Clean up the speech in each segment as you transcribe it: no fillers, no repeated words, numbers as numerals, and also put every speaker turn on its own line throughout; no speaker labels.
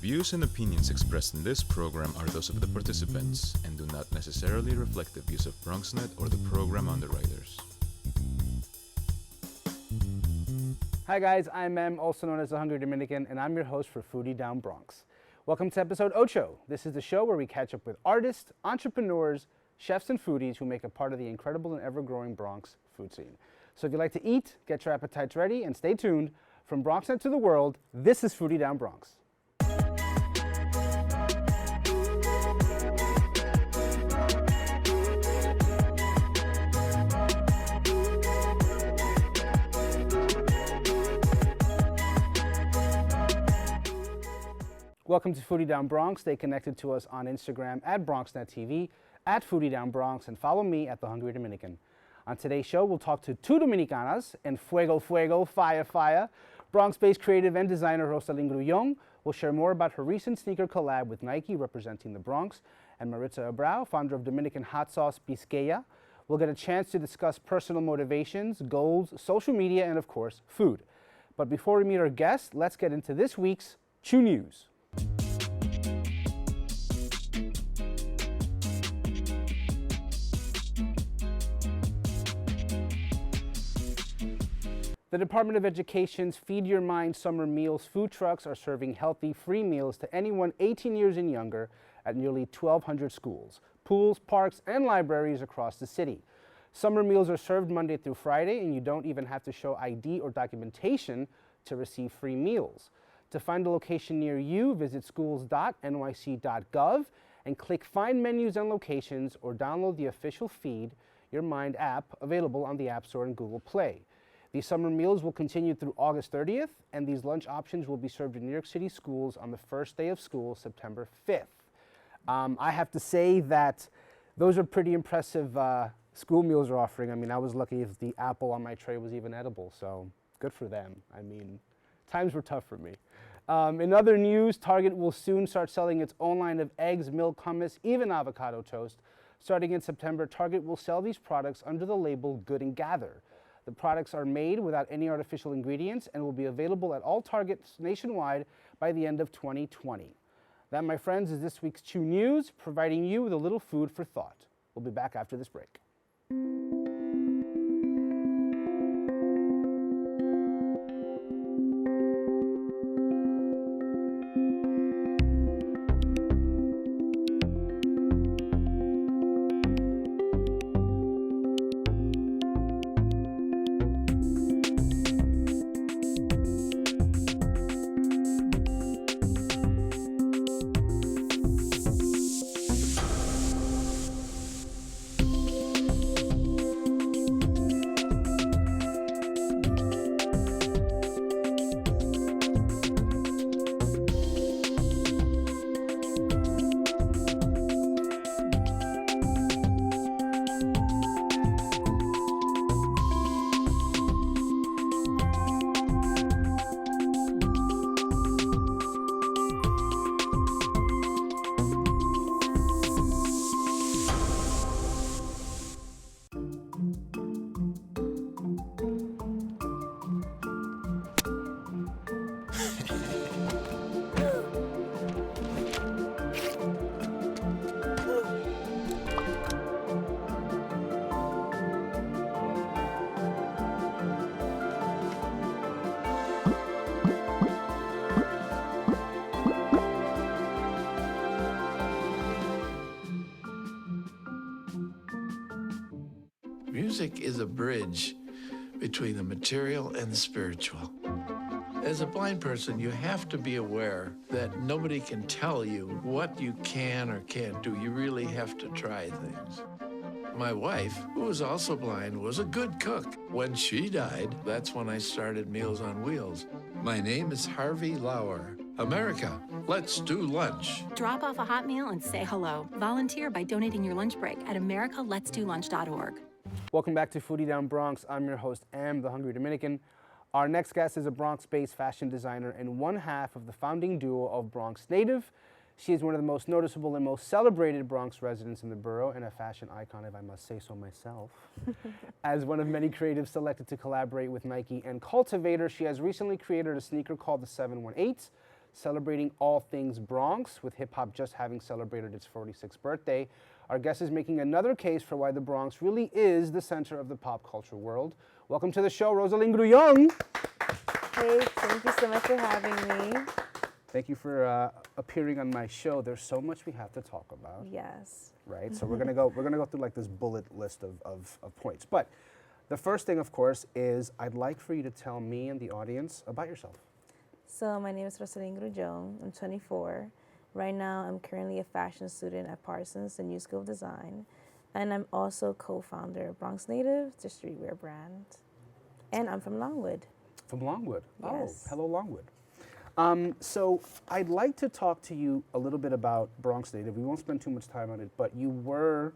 views and opinions expressed in this program are those of the participants and do not necessarily reflect the views of BronxNet or the program underwriters.
Hi guys, I'm Em, also known as the Hungry Dominican, and I'm your host for Foodie Down Bronx. Welcome to episode Ocho. This is the show where we catch up with artists, entrepreneurs, chefs, and foodies who make a part of the incredible and ever-growing Bronx food scene. So if you like to eat, get your appetites ready, and stay tuned. From BronxNet to the world, this is Foodie Down Bronx. Welcome to Foodie Down Bronx. Stay connected to us on Instagram at BronxNetTV, at Foodie Down Bronx, and follow me at the Hungry Dominican. On today's show, we'll talk to two Dominicanas and Fuego Fuego, Fire Fire. Bronx-based creative and designer Rosalind Grullon will share more about her recent sneaker collab with Nike representing the Bronx, and Maritza Abreu, founder of Dominican hot sauce Biscaya, will get a chance to discuss personal motivations, goals, social media, and of course, food. But before we meet our guests, let's get into this week's Chew News. The Department of Education's Feed Your Mind Summer Meals food trucks are serving healthy, free meals to anyone 18 years and younger at nearly 1,200 schools, pools, parks, and libraries across the city. Summer meals are served Monday through Friday, and you don't even have to show ID or documentation to receive free meals. To find a location near you, visit schools.nyc.gov and click Find Menus and Locations, or download the official Feed Your Mind app available on the App Store and Google Play. These summer meals will continue through August 30th, and these lunch options will be served in New York City schools on the first day of school, September 5th. I have to say that those are pretty impressive school meals are offering. I mean, I was lucky if the apple on my tray was even edible, so good for them. I mean, times were tough for me. In other news, Target will soon start selling its own line of eggs, milk, hummus, even avocado toast. Starting in September, Target will sell these products under the label Good and Gather. The products are made without any artificial ingredients and will be available at all Targets nationwide by the end of 2020. That, my friends, is this week's Chew News, providing you with a little food for thought. We'll be back after this break.
Music is a bridge between the material and the spiritual. As a blind person, you have to be aware that nobody can tell you what you can or can't do. You really have to try things. My wife, who was also blind, was a good cook. When she died, that's when I started Meals on Wheels. My name is Harvey Lauer. America, let's do lunch.
Drop off a hot meal and say hello. Volunteer by donating your lunch break at americaletsdolunch.org.
Welcome back to Foodie Down Bronx. I'm your host, Am, the Hungry Dominican. Our next guest is a Bronx-based fashion designer and one half of the founding duo of Bronx Native. She is one of the most noticeable and most celebrated Bronx residents in the borough and a fashion icon, if I must say so myself. As one of many creatives selected to collaborate with Nike and Cultivator, she has recently created a sneaker called the 718 celebrating all things Bronx, with hip hop just having celebrated its 46th birthday. Our guest is making another case for why the Bronx really is the center of the pop culture world. Welcome to the show, Rosalind Grullón.
Hey, thank you so much for having me.
Thank you for appearing on my show. There's so much we have to talk about.
Yes.
Right? So we're gonna go through like this bullet list of points. But the first thing, of course, is I'd like for you to tell me and the audience about yourself.
So my name is Rosalind Grullón. I'm 24. Right now, I'm currently a fashion student at Parsons, the New School of Design. And I'm also co-founder of Bronx Native, the streetwear brand. And I'm from Longwood.
From Longwood.
Yes.
Oh, hello, Longwood. So I'd like to talk to you a little bit about Bronx Native. We won't spend too much time on it, but you were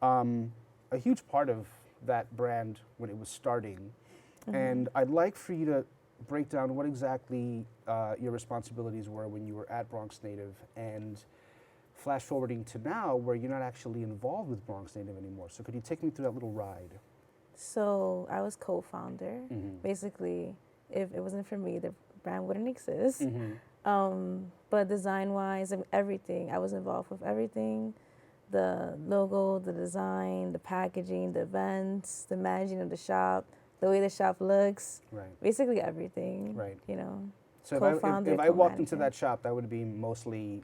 a huge part of that brand when it was starting. Mm-hmm. And I'd like for you to break down what exactly your responsibilities were when you were at Bronx Native, and flash forwarding to now where you're not actually involved with Bronx Native anymore. So could you take me through that little ride?
So I was co-founder.
Mm-hmm.
Basically, if it wasn't for me, the brand wouldn't exist.
Mm-hmm.
But design-wise, everything, I was involved with everything. The logo, the design, the packaging, the events, the managing of the shop, the way the shop looks.
Right.
Basically everything.
Right.
You know.
So if I walked into that shop, that would be mostly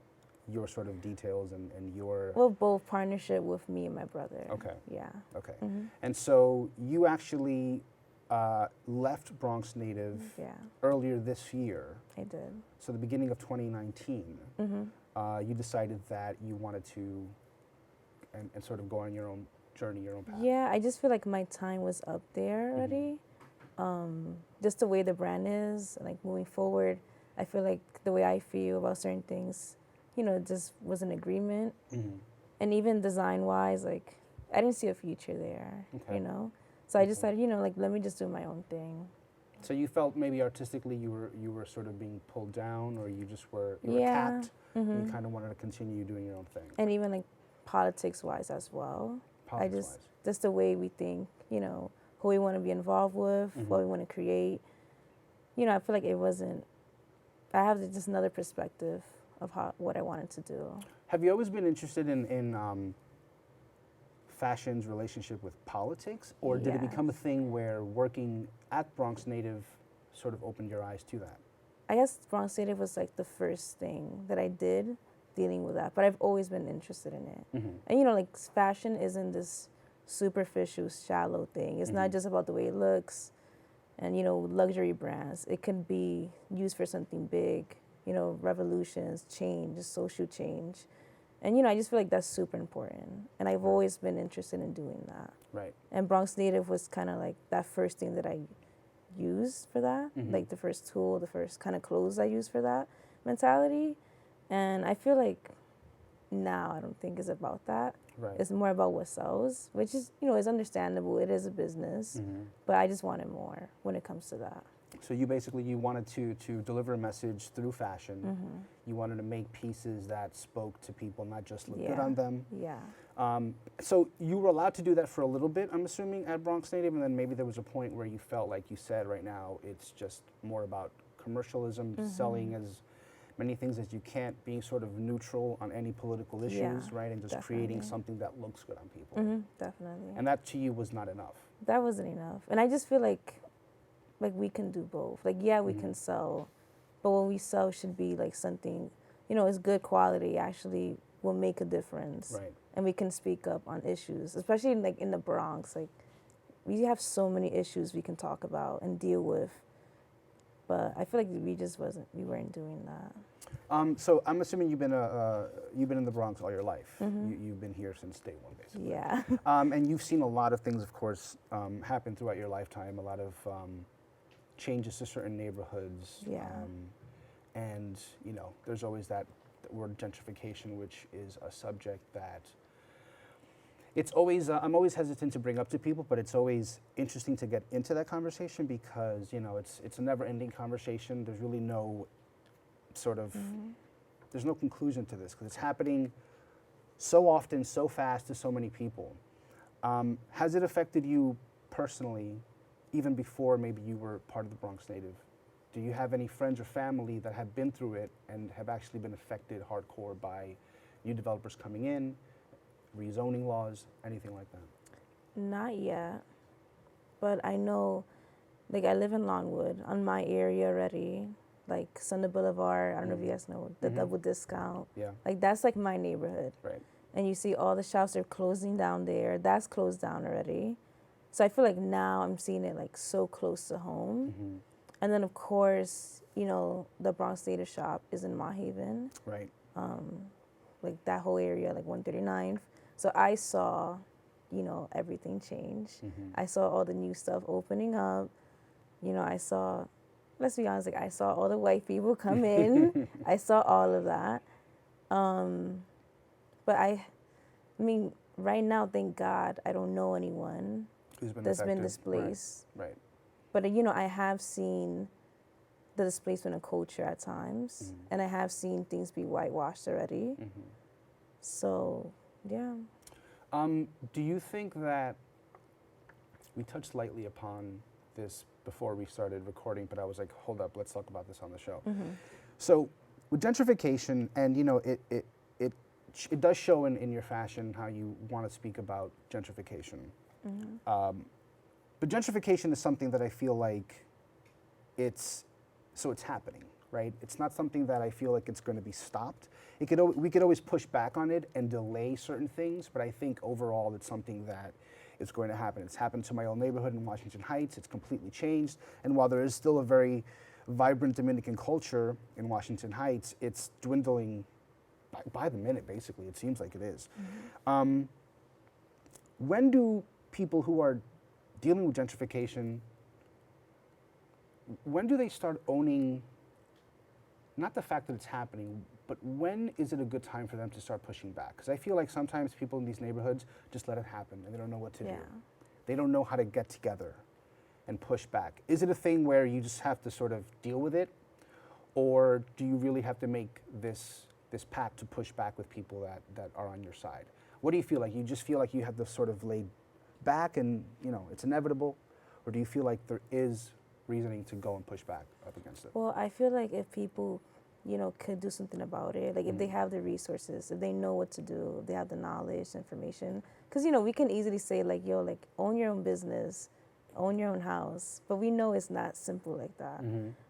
your sort of details and your...
Well, both partnership with me and my brother.
Okay.
Yeah.
Okay.
Mm-hmm.
And so you actually left Bronx Native earlier this year.
I did.
So the beginning of 2019,
Mm-hmm.
you decided that you wanted to and sort of go on your own journey, your own path.
Yeah, I just feel like my time was up there already. Just the way the brand is, like moving forward, I feel like the way I feel about certain things, you know, it just was an agreement.
Mm-hmm.
And even design-wise, like, I didn't see a future there, you know? So I decided, you know, like, let me just do my own thing.
So you felt maybe artistically you were sort of being pulled down, or you just were capped, and you kind of wanted to continue doing your own thing.
And even like politics-wise as well.
Politics-wise.
Just the way we think, you know, who we want to be involved with, what we want to create. You know, I feel like it wasn't, I have just another perspective of what I wanted to do.
Have you always been interested in fashion's relationship with politics, or did it become a thing where working at Bronx Native sort of opened your eyes to that?
I guess Bronx Native was like the first thing that I did dealing with that, but I've always been interested in it.
Mm-hmm.
And you know, like fashion isn't this superficial, shallow thing. It's not just about the way it looks and, you know, luxury brands. It can be used for something big, you know, revolutions, change, social change. And, you know, I just feel like that's super important. And I've always been interested in doing that.
Right.
And Bronx Native was kind of like that first thing that I used for that, like the first tool, the first kind of clothes I used for that mentality. And I feel like now I don't think it's about that.
Right.
It's more about what sells, which is, you know, is understandable. It is a business. But I just wanted more when it comes to that.
So you wanted to deliver a message through fashion. You wanted to make pieces that spoke to people, not just look good on them.
Yeah.
So you were allowed to do that for a little bit, I'm assuming, at Bronx Native, and then maybe there was a point where you felt like you said right now it's just more about commercialism, selling as many things as you can't, being sort of neutral on any political issues, right? And just creating something that looks good on people.
Definitely.
And that to you was not enough.
That wasn't enough. And I just feel like we can do both. Like, yeah, we can sell, but what we sell should be like something, you know, is good quality, actually will make a difference.
Right.
And we can speak up on issues, especially like in the Bronx. Like, we have so many issues we can talk about and deal with. But I feel like we weren't doing that.
So I'm assuming you've been in the Bronx all your life. You've been here since day one, basically.
Yeah.
And you've seen a lot of things, of course, happen throughout your lifetime. A lot of changes to certain neighborhoods.
Yeah.
And you know, there's always that word gentrification, which is a subject that it's always, I'm always hesitant to bring up to people, but it's always interesting to get into that conversation because, you know, it's a never-ending conversation. There's really no sort of, there's no conclusion to this because it's happening so often, so fast to so many people. Has it affected you personally, even before maybe you were part of the Bronx Native Do you have any friends or family that have been through it and have actually been affected hardcore by new developers coming in, rezoning laws, anything like that?
Not yet, but I know, like I live in Longwood, on my area already, like Sunday Boulevard. I don't know if you guys know the Double Discount.
Yeah.
Like that's like my neighborhood.
Right.
And you see all the shops are closing down there. That's closed down already. So I feel like now I'm seeing it like so close to home. And then of course, you know, the Bronx Data Shop is in Mawhaven.
Right.
Like that whole area, like 139th. So I saw, you know, everything change. I saw all the new stuff opening up. You know, I saw, let's be honest, like I saw all the white people come in. I saw all of that. But I mean, right now, thank God, I don't know anyone that's been displaced.
Right.
But, you know, I have seen the displacement of culture at times, and I have seen things be whitewashed already. So, yeah.
Do you think that, we touched lightly upon this before we started recording, but I was like, hold up, let's talk about this on the show. So with gentrification, and you know, it does show in your fashion how you want to speak about gentrification. But gentrification is something that I feel like it's happening, right? It's not something that I feel like it's going to be stopped. We could always push back on it and delay certain things, but I think overall it's something that is going to happen. It's happened to my old neighborhood in Washington Heights. It's completely changed. And while there is still a very vibrant Dominican culture in Washington Heights, it's dwindling by the minute, basically. It seems like it is. When do people who are dealing with gentrification, when do they start owning, not the fact that it's happening, but when is it a good time for them to start pushing back? Because I feel like sometimes people in these neighborhoods just let it happen and they don't know what to do. They don't know how to get together and push back. Is it a thing where you just have to sort of deal with it? Or do you really have to make this pact to push back with people that are on your side? What do you feel like? You just feel like you have to sort of lay back and, you know, it's inevitable? Or do you feel like there is reasoning to go and push back up against it?
Well, I feel like if people, you know, could do something about it, like if they have the resources, if they know what to do, if they have the knowledge, information, because, you know, we can easily say like, yo, like own your own business, own your own house, but we know it's not simple like that.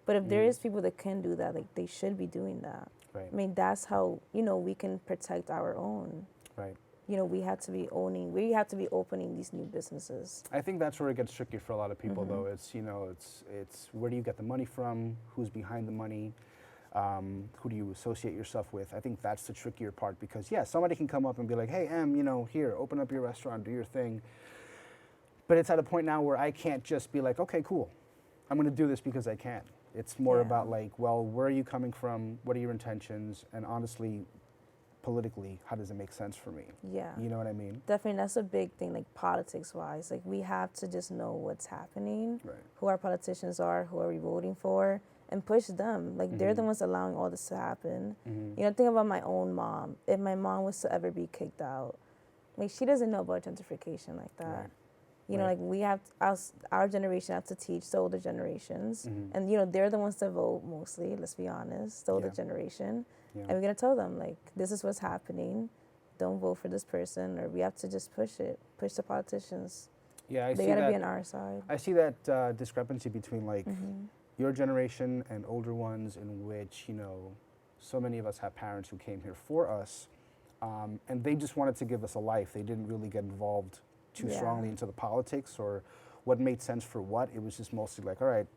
But if there is people that can do that, like they should be doing that.
Right.
I mean, that's how, you know, we can protect our own.
Right.
You know, we have to be opening these new businesses.
I think that's where it gets tricky for a lot of people, though. It's, you know, it's where do you get the money from? Who's behind the money? Who do you associate yourself with? I think that's the trickier part because, yeah, somebody can come up and be like, hey, you know, here, open up your restaurant, do your thing. But it's at a point now where I can't just be like, okay, cool, I'm going to do this because I can. It's more about like, well, where are you coming from? What are your intentions? And honestly, politically, how does it make sense for me?
Yeah.
You know what I mean?
Definitely, that's a big thing, like politics-wise. Like, we have to just know what's happening,
Right.
who our politicians are, who are we voting for, and push them. Like, they're the ones allowing all this to happen. You know, think about my own mom. If my mom was to ever be kicked out, like, she doesn't know about gentrification like that.
Right.
You know, like, we have, our generation have to teach the older generations. And, you know, they're the ones that vote mostly, let's be honest, the older generation. And we're going to tell them, like, this is what's happening. Don't vote for this person. Or we have to just push it, push the politicians.
Yeah,
they got to be on our side.
I see that discrepancy between, like, your generation and older ones in which, you know, so many of us have parents who came here for us, and they just wanted to give us a life. They didn't really get involved too strongly into the politics or what made sense for what. It was just mostly like, all right,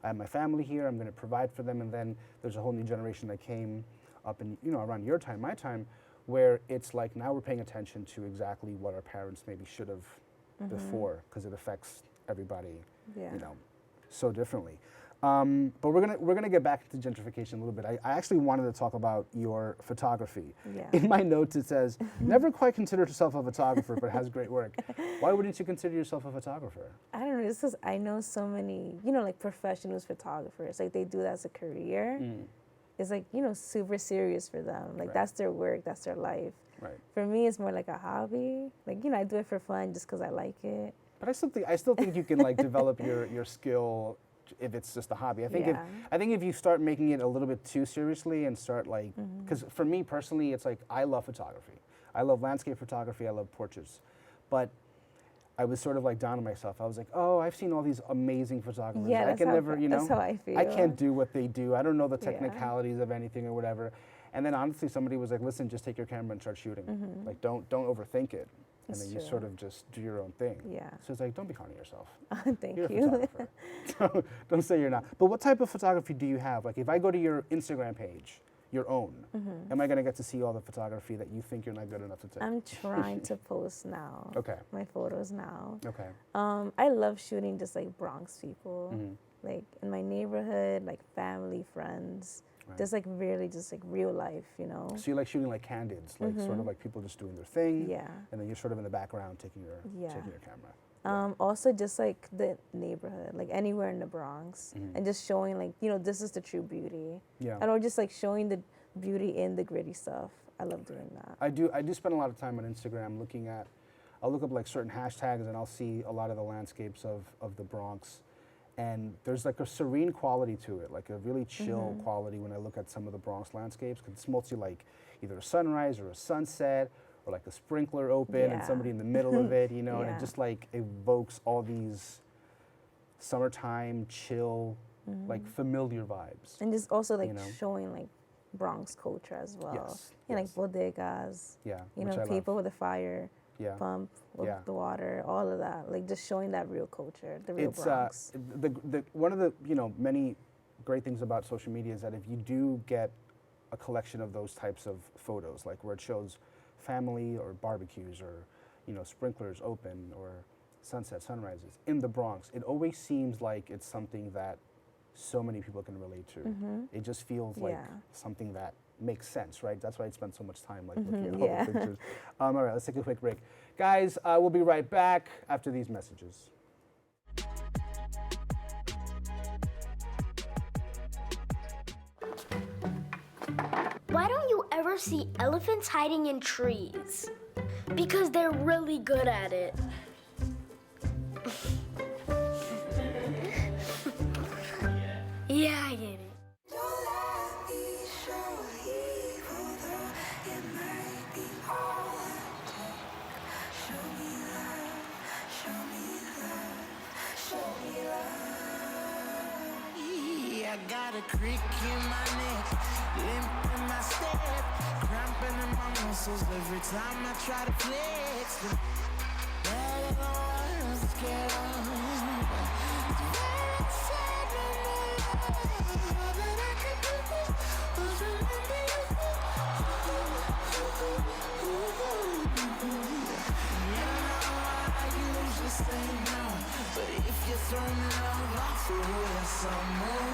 I have my family here, I'm going to provide for them, and then there's a whole new generation that came up in, you know, around your time, my time, where it's like now we're paying attention to exactly what our parents maybe should have before, because it affects everybody, you know, so differently. But we're gonna get back into gentrification a little bit. I actually wanted to talk about your photography. In my notes it says, never quite considered yourself a photographer, but has great work. Why wouldn't you consider yourself a photographer?
I don't know, it's because I know so many, you know, like professionals photographers, like they do that as a career. It's like, you know, super serious for them. Like that's their work, that's their life. For me, it's more like a hobby. Like, you know, I do it for fun just because I like it.
But I still think you can like develop your skill if it's just a hobby. I
Yeah.
think if you start making it a little bit too seriously and start like, because for me personally, it's like I love photography. I love landscape photography. I love portraits, but I was sort of like down on myself. I was like, oh, I've seen all these amazing photographers.
Yeah,
I
that's
can
how
never, you know,
that's how I feel.
I can't do what they do. I don't know the
Yeah.
technicalities of anything or whatever. And then honestly, somebody was like, listen, just take your camera and start shooting. Like, don't overthink it. And
That's
then you
true.
sort of just do your own thing.
Yeah.
So it's like, don't be hard on yourself.
Thank
You're a
you.
photographer. don't say you're not. But what type of photography do you have? Like, if I go to your Instagram page, your own, am I going to get to see all the photography that you think you're not good enough to take?
I'm trying to post now.
Okay.
My photos now.
Okay.
I love shooting just like Bronx people, like in my neighborhood, like family, friends.
Right.
Just like really, just like real life, you know.
So you like shooting like candids, like sort of like people just doing their thing.
Yeah.
And then you're sort of in the background taking your camera.
Also just like the neighborhood, like anywhere in the Bronx, and just showing like, you know, this is the true beauty.
Yeah.
And or just like showing the beauty in the gritty stuff. I love doing that.
I do spend a lot of time on Instagram looking at, I'll look up like certain hashtags and I'll see a lot of the landscapes of the Bronx. And there's like a serene quality to it, like a really chill quality when I look at some of the Bronx landscapes, because it's mostly like either a sunrise or a sunset, or like a sprinkler open and
Yeah.
somebody in the middle of it, you know, and
Yeah.
it just like evokes all these summertime, chill, like familiar vibes.
And just also like
You know?
showing like Bronx culture as well.
Yes,
You know,
yes.
like bodegas,
Yeah,
you
which
know,
I love.
people with a fire
Yeah.
pump with
Yeah.
the water, all of that. Like just showing that real culture, the real
It's
Bronx.
the one of the many great things about social media is that if you do get a collection of those types of photos, like where it shows family or barbecues or sprinklers open or sunset sunrises in the Bronx, it always seems like it's something that so many people can relate to. It just feels like
Yeah.
something that makes sense, right? That's why I spend so much time like looking at all
Yeah.
the pictures. All right, let's take a quick break. Guys, we'll be right back after these messages.
Why don't you ever see elephants hiding in trees? Because they're really good at it. Yeah, I get it.
I got a crick in my neck, limp in my step, cramping in my muscles every time I try to flex. Never the ones get on. Very sad when all that I could do was remember you. You know I usually say no, but if you throw me love, I'll throw you some more.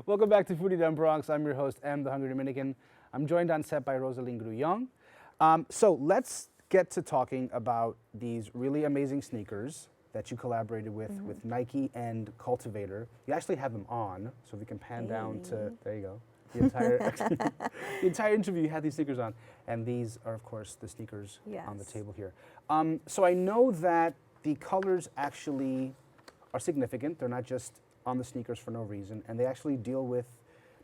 Welcome back to Foodie Down Bronx. I'm your host, M, the Hungry Dominican. I'm joined on set by Rosaline Grullon. So let's get to talking about these really amazing sneakers that you collaborated with Nike and Cultivator. You actually have them on, so if you can pan down to, there you go. The entire, the entire interview you had these sneakers on, and these are of course the sneakers on the table here. So I know that the colors actually are significant. They're not just on the sneakers for no reason, and they actually deal with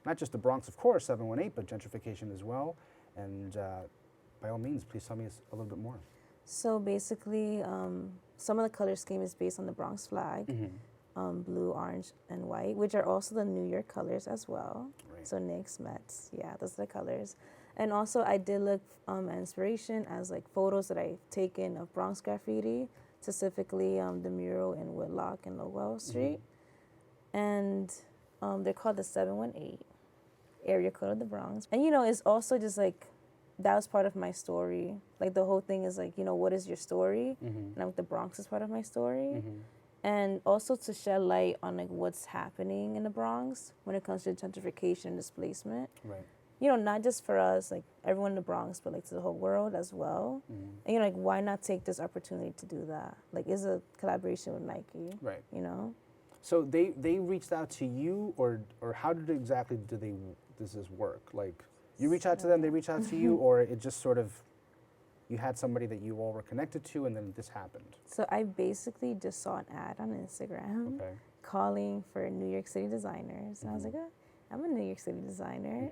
not just the Bronx, of course, 718, but gentrification as well. And by all means, please tell me a little bit more.
So basically, some of the color scheme is based on the Bronx flag, blue, orange, and white, which are also the New York colors as well. Right. So Knicks, Mets, yeah, those are the colors. And also I did look at inspiration as like photos that I've taken of Bronx graffiti, specifically the mural in Whitlock and Lowell Street. And they're called the 718, area code of the Bronx. And you know, it's also just like, that was part of my story. Like the whole thing is like, you know, what is your story? And like the Bronx is part of my story. And also to shed light on like what's happening in the Bronx when it comes to gentrification and displacement. Right. You know, not just for us, like everyone in the Bronx, but like to the whole world as well. And you know, like why not take this opportunity to do that? Like it's a collaboration with Nike. Right. You know?
So they reached out to you, or how did exactly does this work? Like you reach out to them, they reach out to you, or it just sort of, you had somebody that you all were connected to and then this happened?
So I basically just saw an ad on Instagram calling for New York City designers. And I was like, I'm a New York City designer.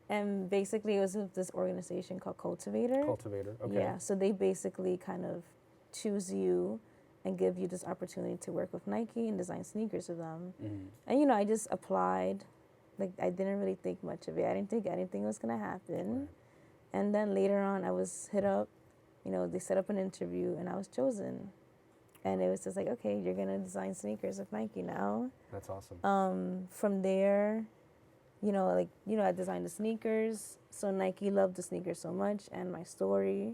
And basically it was with this organization called Cultivator. Cultivator, okay. Yeah, so they basically kind of choose you and give you this opportunity to work with Nike and design sneakers with them. And you know, I just applied. Like I didn't really think much of it. I didn't think anything was gonna happen. Right. And then later on I was hit up, you know, they set up an interview and I was chosen. And it was just like, okay, you're gonna design sneakers with Nike now.
That's awesome.
From there, you know, like, you know, I designed the sneakers. So Nike loved the sneakers so much and my story.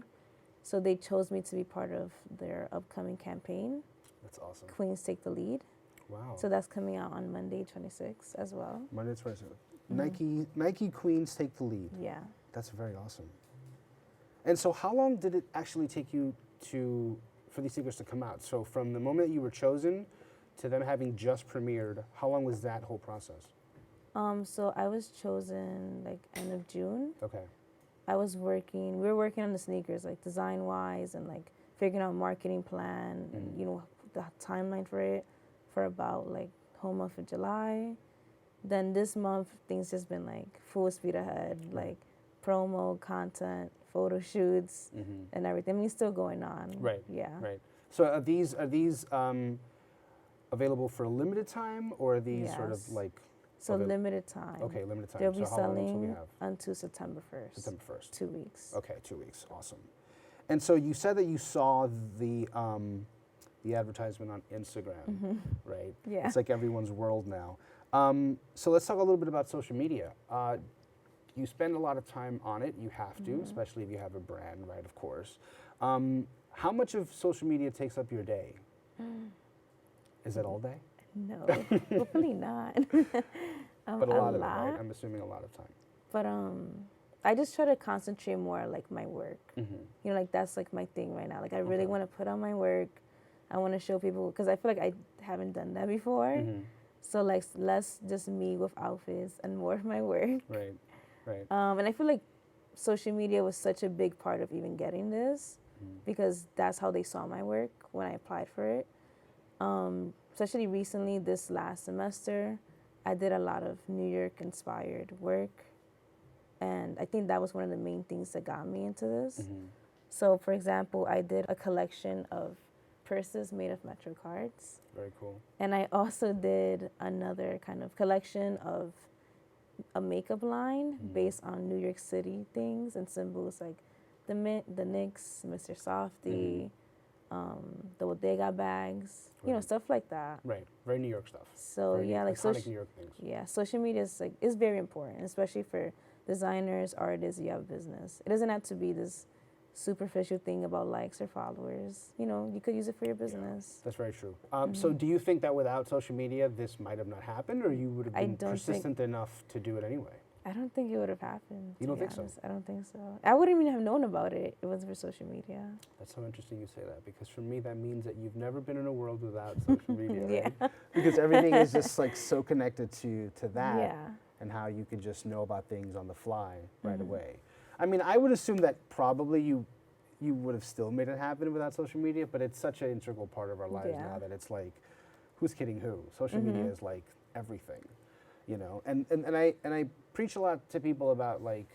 So they chose me to be part of their upcoming campaign.
That's awesome.
Queens Take the Lead.
Wow.
So that's coming out on Monday 26th as well.
Monday 26th. Nike Queens Take the Lead.
Yeah.
That's very awesome. And so how long did it actually take you for these sneakers to come out? So from the moment you were chosen to them having just premiered, how long was that whole process?
So I was chosen like end of June.
Okay.
we were working on the sneakers, like design-wise and like figuring out marketing plan and, you know, the timeline for it for about like whole month of July. Then this month, things just been like full speed ahead, like promo, content, photo shoots, and everything. I mean, it's still going on.
Right.
Yeah.
Right. So are these available for a limited time, or are these sort of like?
So limited time.
Okay, limited time.
They'll
so
be
how long until we
selling
have?
until September 1st.
September 1st.
2 weeks.
Okay, 2 weeks. Awesome. And so you said that you saw the advertisement on Instagram, right?
Yeah.
It's like everyone's world now. So let's talk a little bit about social media. You spend a lot of time on it. You have to, especially if you have a brand, right? Of course. How much of social media takes up your day? Is it all day?
No, hopefully not.
But a lot of it, right? I'm assuming a lot of time.
But I just try to concentrate more on like my work. You know, like that's like my thing right now. Like I really want to put on my work. I want to show people, because I feel like I haven't done that before. So like less just me with outfits and more of my work.
Right, right.
And I feel like social media was such a big part of even getting this, because that's how they saw my work when I applied for it. Especially recently, this last semester, I did a lot of New York-inspired work, and I think that was one of the main things that got me into this. So, for example, I did a collection of purses made of Metro cards.
Very cool.
And I also did another kind of collection of a makeup line based on New York City things and symbols like the Knicks, Mr. Softee, the Bodega bags, you know, stuff like that.
Right, very New York stuff.
So
very
yeah, like
iconic New York things.
Yeah, social media is very important, especially for designers, artists. You have business. It doesn't have to be this superficial thing about likes or followers. You know, you could use it for your business.
Yeah, that's very true. So do you think that without social media, this might have not happened, or you would have been persistent enough to do it anyway?
I don't think it would have happened.
You don't think so?
Honest. I don't think so. I wouldn't even have known about it. It wasn't for social media.
That's so interesting you say that, because for me that means that you've never been in a world without social media,
Yeah.
right? Because everything is just like so connected to that,
Yeah.
and how you could just know about things on the fly right away. I mean, I would assume that probably you would have still made it happen without social media, but it's such an integral part of our lives
Yeah.
now that it's like, who's kidding who? Social media is like everything, you know. And I preach a lot to people about like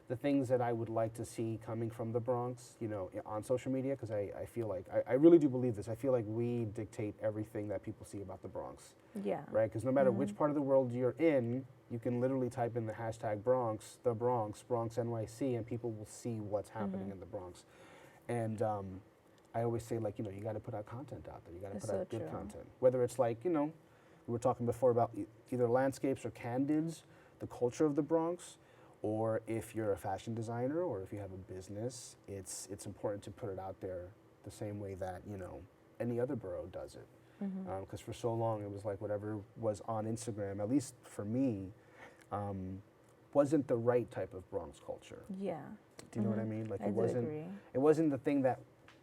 the things that I would like to see coming from the Bronx, you know, on social media, because I feel like, I really do believe this. I feel like we dictate everything that people see about the Bronx,
Yeah.
right? Because no matter which part of the world you're in, you can literally type in the hashtag Bronx, the Bronx, Bronx NYC, and people will see what's happening in the Bronx. And I always say, like, you know, you got to put out content out there. You got to
That's
put out
so
good
true.
content. Whether it's like, you know, we were talking before about either landscapes or candids, the culture of the Bronx, or if you're a fashion designer or if you have a business, it's important to put it out there the same way that, you know, any other borough does it. Because for so long it was like whatever was on Instagram, at least for me, wasn't the right type of Bronx culture.
Yeah.
Do you know what I mean? Like
I do agree.
it wasn't the thing that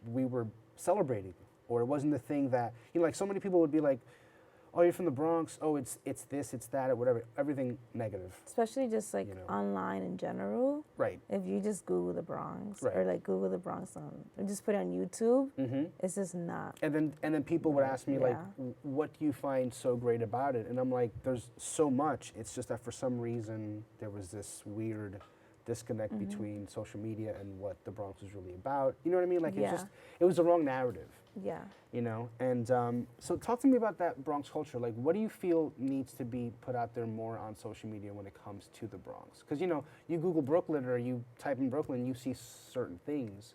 we were celebrating, or it wasn't the thing that, you know, like so many people would be like, oh, you're from the Bronx, oh, it's this, it's that, or whatever, everything negative.
Especially just like
You know.
online in general.
Right.
If you just Google the Bronx
Right.
or like Google the Bronx or just put it on YouTube, it's just not.
And then people would ask me like,
Yeah.
what do you find so great about it? And I'm like, there's so much. It's just that for some reason there was this weird disconnect between social media and what the Bronx was really about. You know what I mean? Like
Yeah.
it was the wrong narrative.
Yeah.
You know, and so talk to me about that Bronx culture. Like, what do you feel needs to be put out there more on social media when it comes to the Bronx? Because, you know, you Google Brooklyn or you type in Brooklyn, you see certain things.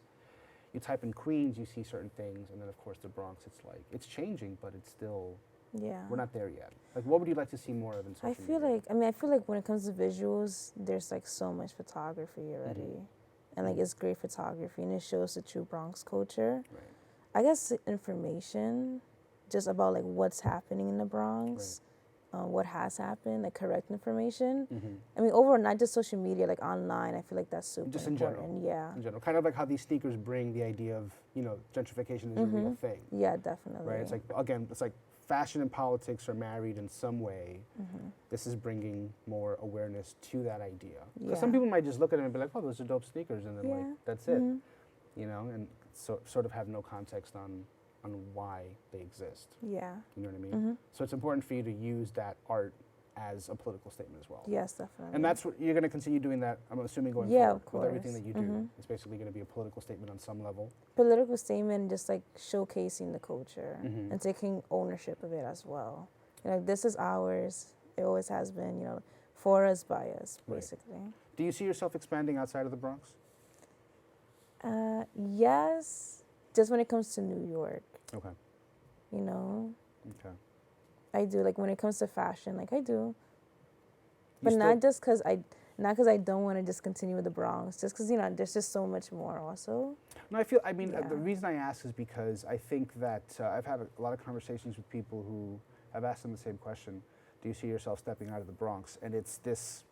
You type in Queens, you see certain things. And then, of course, the Bronx, it's like, it's changing, but it's still,
Yeah.
we're not there yet. Like, what would you like to see more of in social media?
I feel like when it comes to visuals, there's like so much photography already. And like it's great photography and it shows the true Bronx culture.
Right.
I guess information just about like what's happening in the Bronx, what has happened, like correct information. I mean, overall, not just social media, like online, I feel like that's super
Just in
important.
general.
Yeah.
In general. Kind of like how these sneakers bring the idea of, you know, gentrification is a real thing.
Yeah, definitely.
Right? It's like, again, it's like fashion and politics are married in some way. This is bringing more awareness to that idea. Because some
Yeah.
people might just look at it and be like, oh, those are dope sneakers, and then
Yeah.
like, that's it. You know, and so, sort of have no context on why they exist.
Yeah.
You know what I mean? So it's important for you to use that art as a political statement as well.
Yes, definitely.
And that's what you're going to continue doing that, I'm assuming, going
Yeah,
forward.
of
With everything
course.
that you do. It's basically going to be a political statement on some level.
Political statement, just like showcasing the culture and taking ownership of it as well. You know, this is ours. It always has been, you know, for us, by us,
Right.
basically.
Do you see yourself expanding outside of the Bronx?
Yes, just when it comes to New York,
Okay.
you know,
Okay.
I do. Like when it comes to fashion, like I do.
You
But
still-
not just because I don't want to just continue with the Bronx, just because, you know, there's just so much more also.
No, I mean,
Yeah.
the reason I ask is because I think that I've had a lot of conversations with people who have asked them the same question. Do you see yourself stepping out of the Bronx? And it's just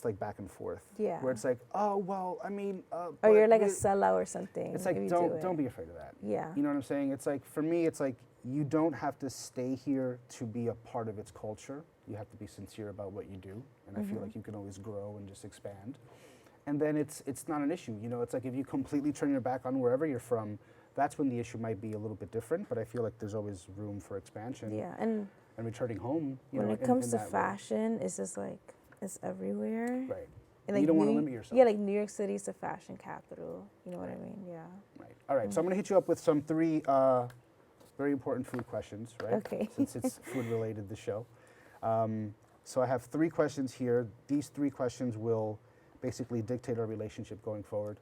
like back and forth.
Yeah.
Where it's like, oh, well, I mean.
Or
but
you're like a
we-
sellout or something.
It's like,
if you
don't
do it.
be afraid of that.
Yeah.
You know what I'm saying? It's like, for me, it's like, you don't have to stay here to be a part of its culture. You have to be sincere about what you do. And I feel like you can always grow and just expand. And then it's not an issue. You know, it's like if you completely turn your back on wherever you're from, that's when the issue might be a little bit different. But I feel like there's always room for expansion.
Yeah. And
And returning home, you
when
know,
it comes
in
to
that way.
fashion, it's just like, it's everywhere.
Right.
And
You don't want to
New-
limit yourself.
Yeah, like New York City is the fashion capital. You know what I mean? Yeah.
Right. All right. So I'm going to hit you up with some three very important food questions, right?
Okay.
Since it's food related, the show. So I have three questions here. These three questions will basically dictate our relationship going forward.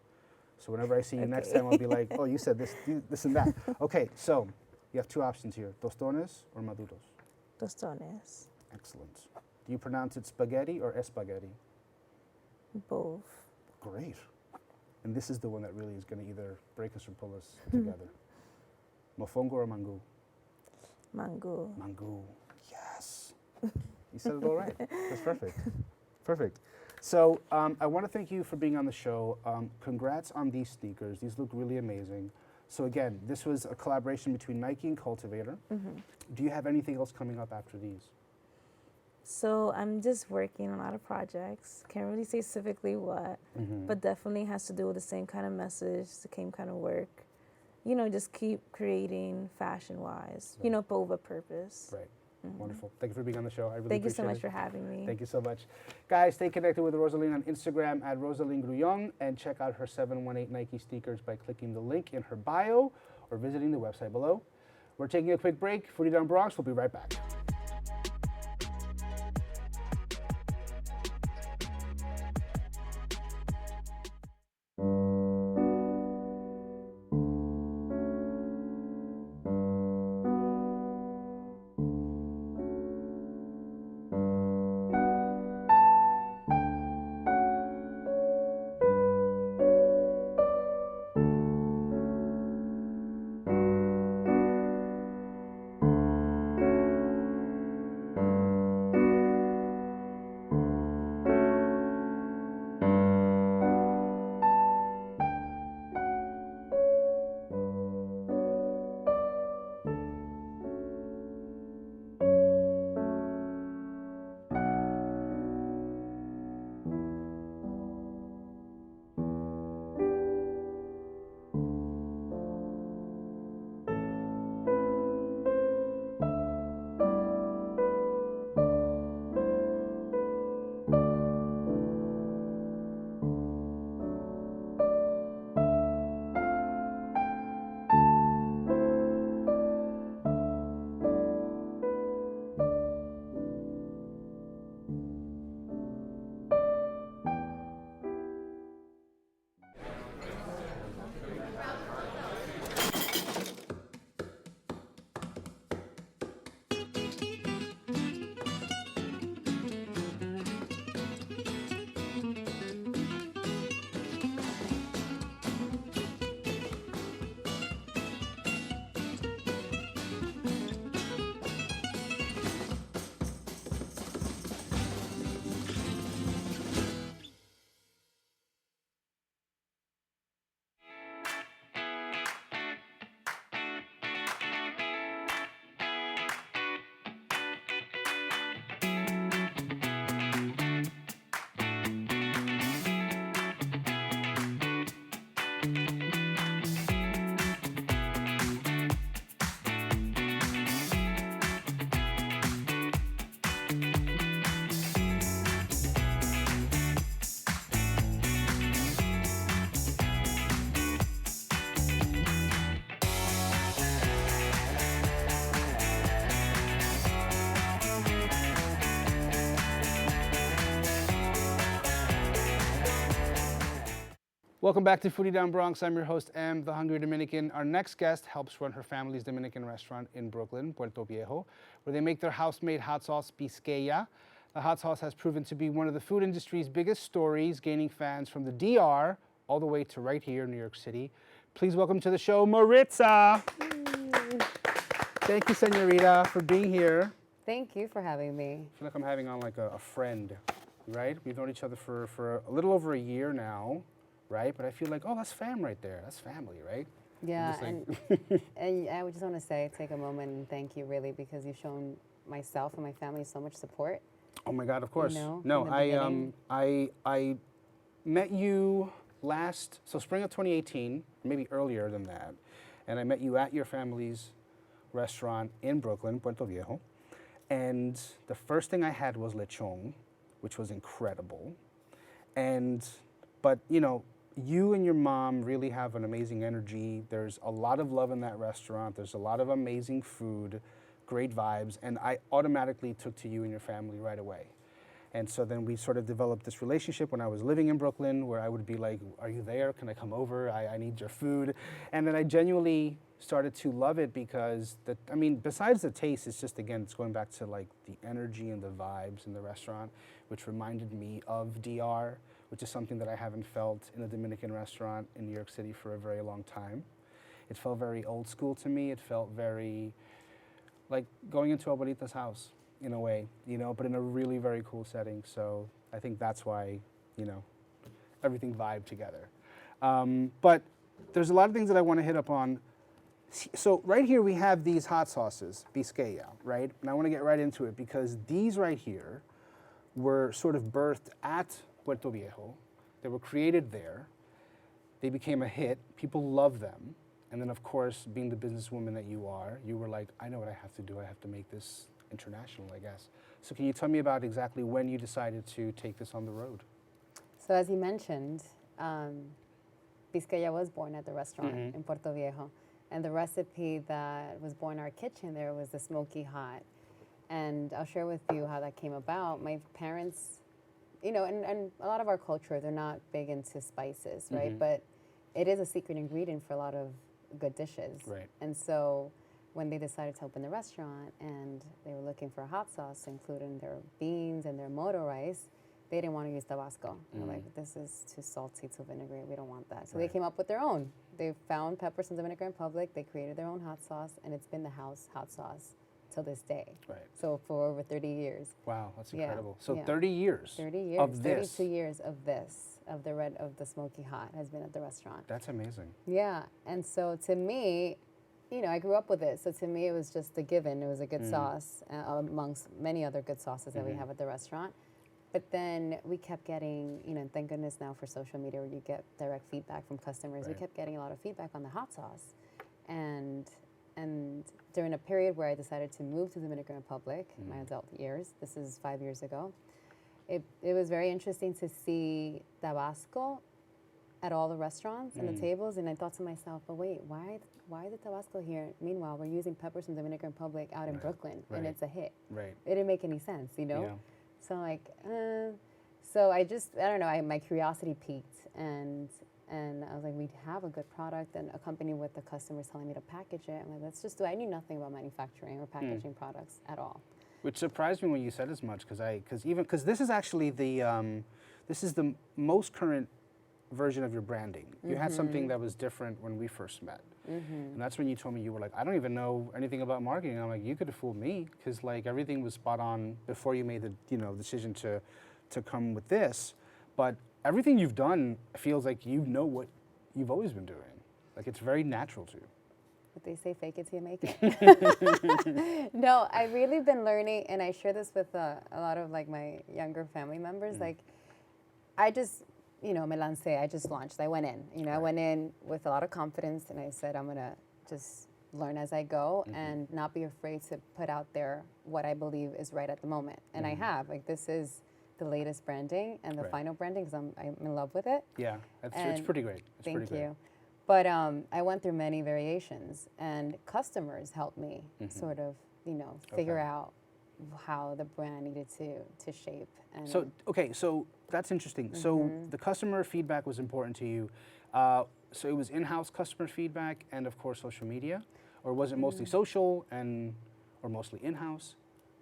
So whenever I see you next
Okay.
time, I'll be like, oh, you said this and that. Okay. So you have two options here: tostones or maduros.
Tostones.
Excellent. Do you pronounce it spaghetti or espagueti?
Both.
Great. And this is the one that really is going to either break us or pull us together. Mofongo or mango?
Mango.
Mango. Yes. You said it all right. That's perfect. Perfect. So I want to thank you for being on the show. Congrats on these sneakers. These look really amazing. So again, this was a collaboration between Nike and Cultivator. Do you have anything else coming up after these?
So I'm just working on a lot of projects. Can't really say specifically what, but definitely has to do with the same kind of message, the same kind of work. You know, just keep creating fashion-wise, you know, but with a purpose.
Right. Wonderful. Thank you for being on the show. I really
Thank you
appreciate
so much
it.
for having me.
Thank you so much. Guys, stay connected with Rosaline on Instagram at Rosaline Grullon and check out her 718 Nike sneakers by clicking the link in her bio or visiting the website below. We're taking a quick break. Foodie Down Bronx. We'll be right back. Welcome back to Foodie Down Bronx. I'm your host, M, the Hungry Dominican. Our next guest helps run her family's Dominican restaurant in Brooklyn, Puerto Viejo, where they make their house-made hot sauce, Biscaya. The hot sauce has proven to be one of the food industry's biggest stories, gaining fans from the DR all the way to right here in New York City. Please welcome to the show, Maritza. Thank you, senorita, for being here.
Thank you for having me.
I feel like I'm having on like a friend, right? We've known each other for a little over a year now. Right, but I feel like, oh, that's fam right there. That's family, right?
Yeah,
Like
and I would just want to say, take a moment and thank you, really, because you've shown myself and my family so much support.
Oh my God, of course.
You know,
No,
from the beginning.
I met you spring of 2018, maybe earlier than that, and I met you at your family's restaurant in Brooklyn, Puerto Viejo, and the first thing I had was lechon, which was incredible, but you know, you and your mom really have an amazing energy. There's a lot of love in that restaurant. There's a lot of amazing food, great vibes, and I automatically took to you and your family right away. And so then we sort of developed this relationship when I was living in Brooklyn, where I would be like, are you there? Can I come over? I need your food. And then I genuinely started to love it because, besides the taste, it's just, again, it's going back to like the energy and the vibes in the restaurant, which reminded me of DR, which is something that I haven't felt in a Dominican restaurant in New York City for a very long time. It felt very old school to me. It felt very like going into Abuelita's house in a way, you know, but in a really very cool setting. So I think that's why, you know, everything vibed together. But there's a lot of things that I want to hit up on. So right here we have these hot sauces, Biscaya, right? And I want to get right into it because these right here were sort of birthed at Puerto Viejo. They were created there. They became a hit. People love them. And then, of course, being the businesswoman that you are, you were like, I know what I have to do. I have to make this international, I guess. So can you tell me about exactly when you decided to take this on the road?
So as you mentioned, Biscaya was born at the restaurant in Puerto Viejo. And the recipe that was born in our kitchen there was the smoky hot. And I'll share with you how that came about. My parents, you know, and a lot of our culture, they're not big into spices, right? But it is a secret ingredient for a lot of good dishes.
Right.
And so when they decided to open the restaurant and they were looking for a hot sauce to include in their beans and their moto rice, they didn't want to use Tabasco. They're like, this is too salty, too vinaigrette, we don't want that. So they came up with their own. They found peppers and vinegar in public, they created their own hot sauce, and it's been the house hot sauce till this day.
Right.
So for over 30 years.
Wow, that's
Yeah,
incredible. So
yeah.
30 years.
30 years.
Of this.
32 years of this, of the smoky hot has been at the restaurant.
That's amazing.
Yeah, and so to me, you know, I grew up with it. So to me, it was just a given. It was a good sauce amongst many other good sauces that we have at the restaurant. But then we kept getting, you know, thank goodness now for social media where you get direct feedback from customers.
Right.
We kept getting a lot of feedback on the hot sauce. And during a period where I decided to move to the Dominican Republic in my adult years, this is 5 years ago, it was very interesting to see Tabasco at all the restaurants and the tables, and I thought to myself, but wait, why is it Tabasco here? Meanwhile, we're using peppers from the Dominican Republic out in Brooklyn, and it's a hit.
Right.
It didn't make any sense, you know?
Yeah.
So I'm like, so I don't know, my curiosity peaked, and I was like, we have a good product, and a company with the customers telling me to package it. I'm like, let's just do it. I knew nothing about manufacturing or packaging products at all.
Which surprised me when you said as much, because this is actually the most current version of your branding. You had something that was different when we first met, and that's when you told me, you were like, I don't even know anything about marketing. I'm like, you could have fooled me, because like everything was spot on before you made the decision to come with this, but everything you've done feels like you know what you've always been doing. Like it's very natural to you.
But they say fake it till you make it. No, I've really been learning, and I share this with a lot of like my younger family members. Like, I just, me lancé, I just launched. I went in, I went in with a lot of confidence, and I said, I'm gonna just learn as I go and not be afraid to put out there what I believe is right at the moment. And I have, like, this is the latest branding and the final branding, because I'm in love with it.
Yeah, it's pretty great.
Thank you. But I went through many variations, and customers helped me sort of, figure out how the brand needed to shape. And
so that's interesting. So the customer feedback was important to you. So it was in-house customer feedback and, of course, social media? Or was it mostly social or mostly in-house?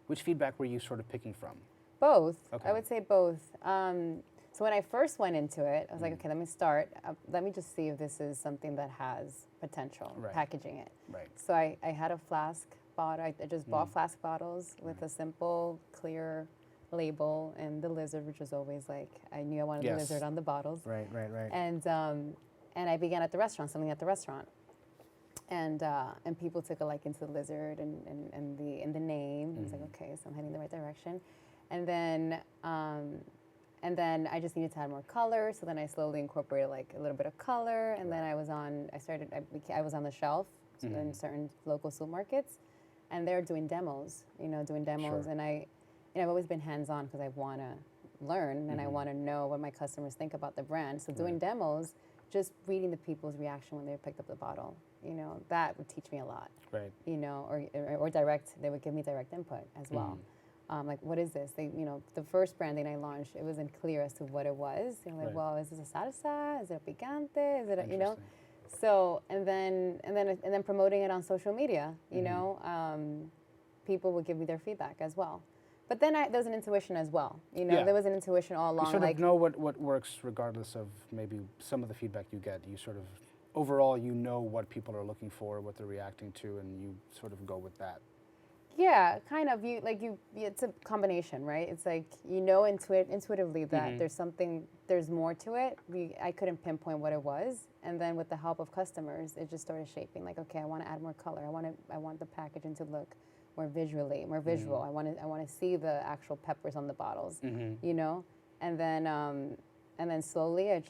Which feedback were you sort of picking from?
Both.
Okay.
I would say both. So when I first went into it, I was like, okay, let me start. Let me just see if this is something that has potential, packaging it.
Right.
So I had a flask bottle. I just bought flask bottles with a simple, clear label and the lizard, which was always like, I knew I wanted the lizard on the bottles.
Right.
And I began at the restaurant, selling at the restaurant. And people took a liking to the lizard and the name. I was like, okay, so I'm heading in the right direction. And then I just needed to add more color. So then I slowly incorporated like a little bit of color. And then I was on the shelf in certain local supermarkets, and they're doing demos.
Sure.
And I've always been hands-on because I want to learn and I want to know what my customers think about the brand. So doing demos, just reading the people's reaction when they picked up the bottle, that would teach me a lot.
Right.
Or they would give me direct input as well. Like, what is this? The first branding I launched, it wasn't clear as to what it was. Like, well, is this a salsa? Is it a picante? Is it So and then promoting it on social media. People would give me their feedback as well. But then there's an intuition as well. There was an intuition all along.
You sort of know what works regardless of maybe some of the feedback you get. You sort of, overall, what people are looking for, what they're reacting to, and you sort of go with that.
Yeah, kind of. It's a combination, right? It's like you know intuitively that there's more to it. I couldn't pinpoint what it was, and then with the help of customers, it just started shaping. Like, okay, I want to add more color. I want the packaging to look more visual. I want to see the actual peppers on the bottles, you know. And then slowly, it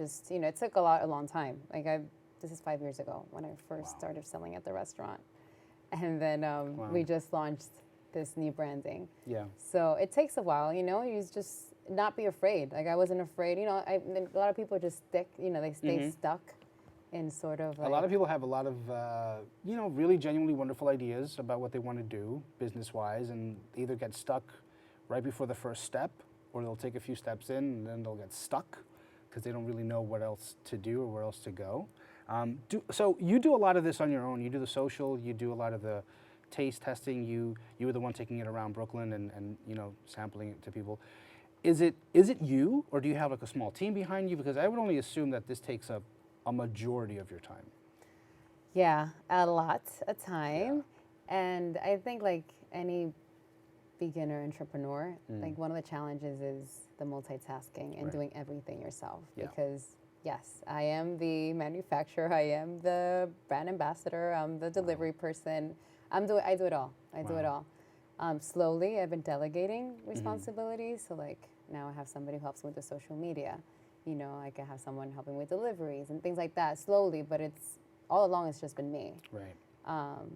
took a long time. This is 5 years ago when I first started selling at the restaurant. And then we just launched this new branding. Yeah. So it takes a while, you know. You just not be afraid. Like I wasn't afraid. You know, a lot of people just stick. You know, they stay stuck in sort of.
A lot of people have a lot of, really genuinely wonderful ideas about what they want to do business-wise, and either get stuck right before the first step, or they'll take a few steps in and then they'll get stuck because they don't really know what else to do or where else to go. So you do a lot of this on your own. You do the social, you do a lot of the taste testing. You were the one taking it around Brooklyn and sampling it to people. Is it you, or do you have like a small team behind you? Because I would only assume that this takes up a majority of your time.
Yeah, a lot of time. Yeah. And I think like any beginner entrepreneur, like one of the challenges is the multitasking and doing everything yourself. Yeah. Because yes, I am the manufacturer, I am the brand ambassador, I'm the delivery person. I do it all. I do it all. Slowly, I've been delegating responsibilities. So like now I have somebody who helps me with the social media. You know, I can have someone helping with deliveries and things like that slowly, but all along it's just been me. Right.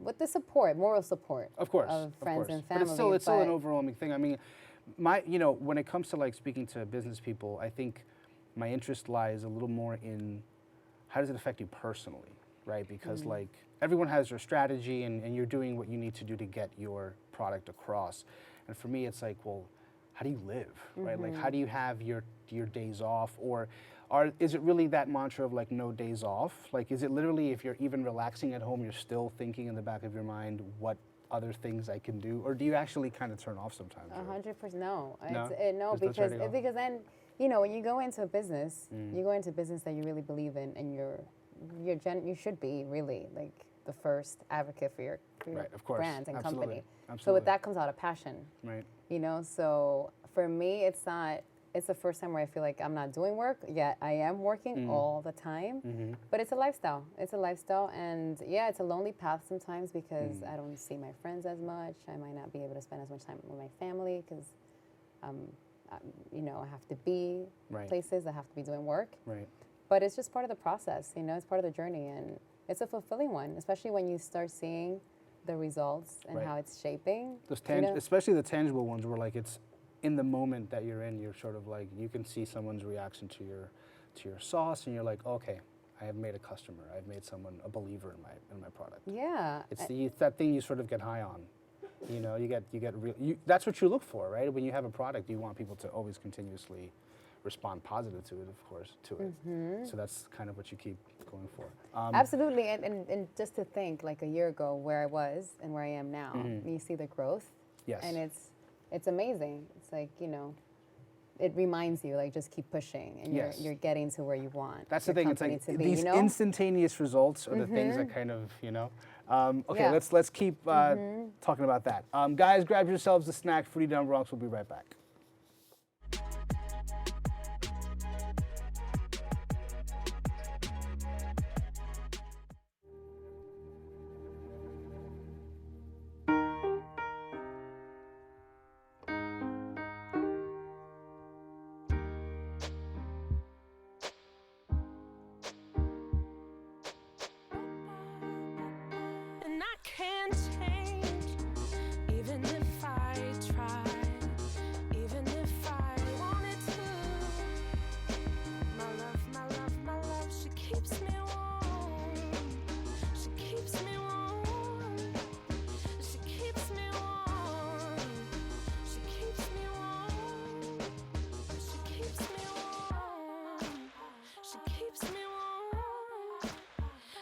With the support, moral support, of friends and family.
But it's still an overwhelming thing. I mean, when it comes to like speaking to business people, I think my interest lies a little more in how does it affect you personally, right? Because like everyone has their strategy and you're doing what you need to do to get your product across. And for me, it's like, well, how do you live, right? Like, how do you have your days off? Or is it really that mantra of like no days off? Like, is it literally if you're even relaxing at home, you're still thinking in the back of your mind, what other things I can do? Or do you actually kind of turn off sometimes?
100%, no. Because then, you know, when you go into a business, you go into a business that you really believe in, and you should be really like the first advocate for your brand and company. Absolutely. So with that comes out of passion. Right. You know, so for me, it's the first time where I feel like I'm not doing work, yet I am working all the time. But it's a lifestyle. It's a lifestyle, and yeah, it's a lonely path sometimes because I don't see my friends as much. I might not be able to spend as much time with my family because I have to be places, I have to be doing work. Right. But it's just part of the process, you know, it's part of the journey, and it's a fulfilling one, especially when you start seeing the results and how it's shaping.
Those especially the tangible ones where like it's in the moment that you're in, you're sort of like, you can see someone's reaction to your sauce, and you're like, okay, I have made a customer, I've made someone a believer in my product. Yeah. It's that thing you sort of get high on. You know, that's what you look for, right? When you have a product, you want people to always continuously respond positive to it, of course, So that's kind of what you keep going for.
Absolutely, and just to think, like a year ago, where I was and where I am now, you see the growth. Yes. And it's amazing. It's like, you know, it reminds you, like, just keep pushing, and you're getting to where you want.
That's the thing. It's like these instantaneous results are the things that kind of, you know. Let's keep talking about that. Guys, grab yourselves a snack. Foodie Down Bronx. We'll be right back.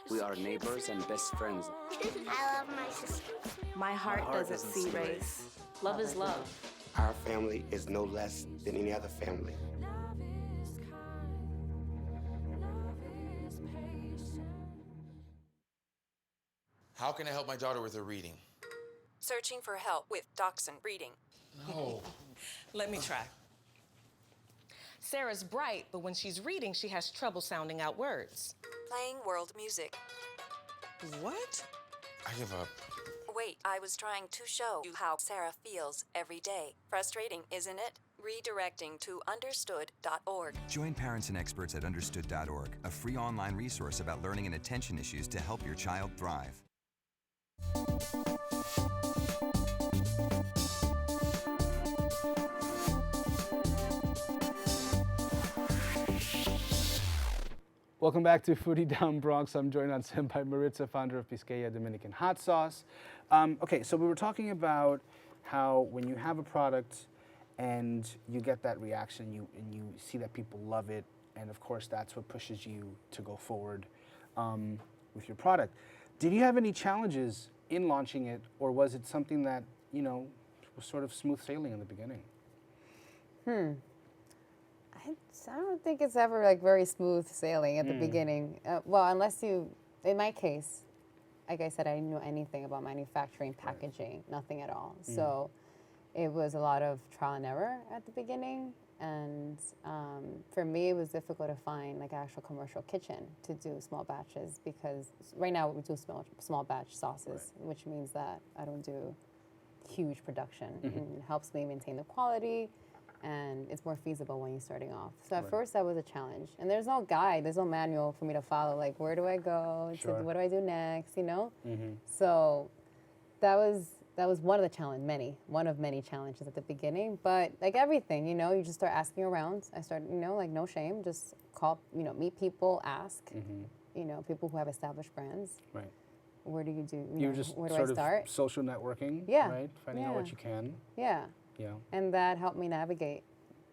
We are neighbors and best friends.
I love my sister.
My heart doesn't see race. Love is love.
Our family is no less than any other family.
How can I help my daughter with her reading? Searching for help with dachshund breeding.
No. Let me try. Sarah's bright, but when she's reading, she has trouble sounding out words.
Playing world music.
What?
I give up.
Wait, I was trying to show you how Sarah feels every day. Frustrating, isn't it? Redirecting to understood.org.
Join parents and experts at understood.org, a free online resource about learning and attention issues to help your child thrive.
Welcome back to Foodie Down Bronx. I'm joined on set by Maritza, founder of Hungry Dominican hot sauce. Okay, so we were talking about how when you have a product and you get that reaction, and you see that people love it, and of course that's what pushes you to go forward with your product. Did you have any challenges in launching it, or was it something that, you know, was sort of smooth sailing in the beginning?
I don't think it's ever like very smooth sailing at the beginning. Well, unless you, in my case, like I said, I didn't know anything about manufacturing, packaging, nothing at all. So it was a lot of trial and error at the beginning. And for me, it was difficult to find like actual commercial kitchen to do small batches, because right now we do small batch sauces, which means that I don't do huge production. And it helps me maintain the quality, and it's more feasible when you're starting off. So at first that was a challenge. And there's no guide, there's no manual for me to follow, like where do I go, what do I do next, you know? So that was one of the many challenges at the beginning. But like everything, you know, you just start asking around. I started, you know, like no shame, just call, you know, meet people, ask, you know, people who have established brands.
Right.
Where do you do,
you just
where do
sort
I start?
of social networking, right? Finding out what you can.
Yeah.
Yeah.
And that helped me navigate,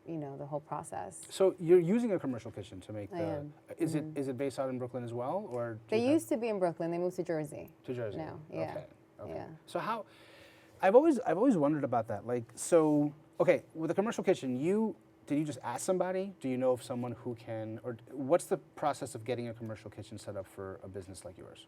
you know, the whole process.
So you're using a commercial kitchen to make
I
the.
am.
Is it based out in Brooklyn as well, or?
They used to be in Brooklyn. They moved to Jersey.
To Jersey.
now. Yeah.
Okay.
Yeah.
So how? I've always wondered about that. Like, so okay, with a commercial kitchen, did you just ask somebody? Do you know of someone who can, or what's the process of getting a commercial kitchen set up for a business like yours?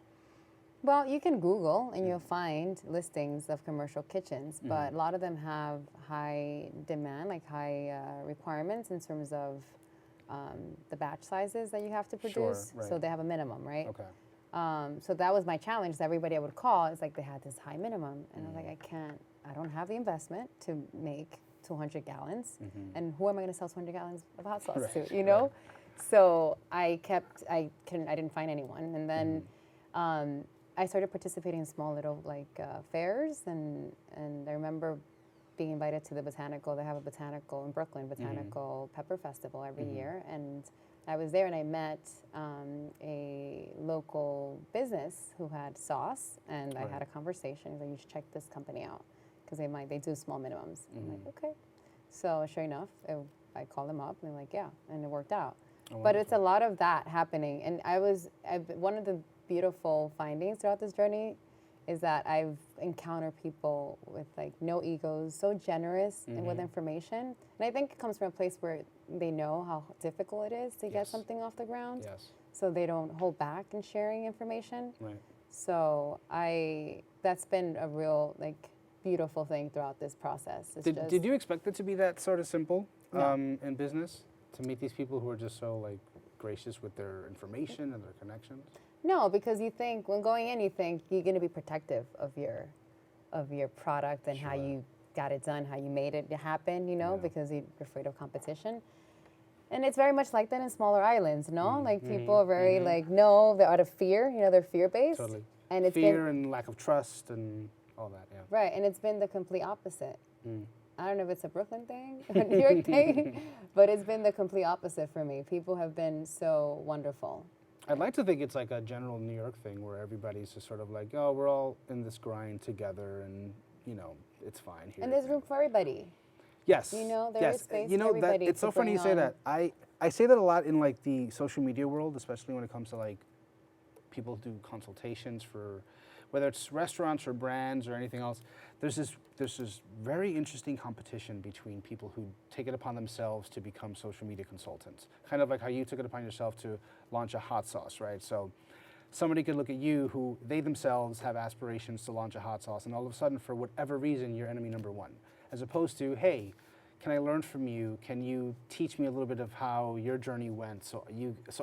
Well, you can Google and you'll find listings of commercial kitchens, but a lot of them have high demand, like high requirements in terms of the batch sizes that you have to produce.
Right.
So they have a minimum, right?
Okay.
So that was my challenge. Everybody I would call, it's like they had this high minimum. And I was like, I don't have the investment to make 200 gallons. And who am I going to sell 200 gallons of hot sauce to, you know? So I didn't find anyone. And then I started participating in small little like fairs, and I remember being invited to the botanical. They have a botanical in Brooklyn, botanical pepper festival every year, and I was there and I met a local business who had sauce, and I had a conversation. He's like, you should check this company out because they do small minimums. I'm like, okay. So sure enough, I called them up and they're like, yeah, and it worked out. But it's a lot of that happening, and one of the beautiful findings throughout this journey is that I've encountered people with like no egos, so generous and with information. And I think it comes from a place where they know how difficult it is to get something off the ground. So they don't hold back in sharing information.
Right.
So that's been a real like beautiful thing throughout this process.
Did you expect it to be that sort of simple
No.
in business? To meet these people who are just so like gracious with their information and their connections? No,
because you think when going in, you think you're going to be protective of your product and how you got it done, how you made it happen, you know, because you're afraid of competition. And it's very much like that in smaller islands, no? Like people are very like, no, they're out of fear, you know, they're fear-based.
Totally.
And it's
fear and lack of trust and all that, yeah.
Right, and it's been the complete opposite. I don't know if it's a Brooklyn thing, a New York thing, but it's been the complete opposite for me. People have been so wonderful.
I'd like to think it's like a general New York thing where everybody's just sort of like, oh, we're all in this grind together and, you know, it's fine here.
And there's room for everybody.
Yes.
You know, there is space
you know,
for everybody.
It's so funny you say that. I say that a lot in like the social media world, especially when it comes to like people who do consultations for whether it's restaurants or brands or anything else. There's this very interesting competition between people who take it upon themselves to become social media consultants. Kind of like how you took it upon yourself to launch a hot sauce, right? So somebody could look at you who they themselves have aspirations to launch a hot sauce, and all of a sudden, for whatever reason, you're enemy number one. As opposed to, hey, can I learn from you? Can you teach me a little bit of how your journey went so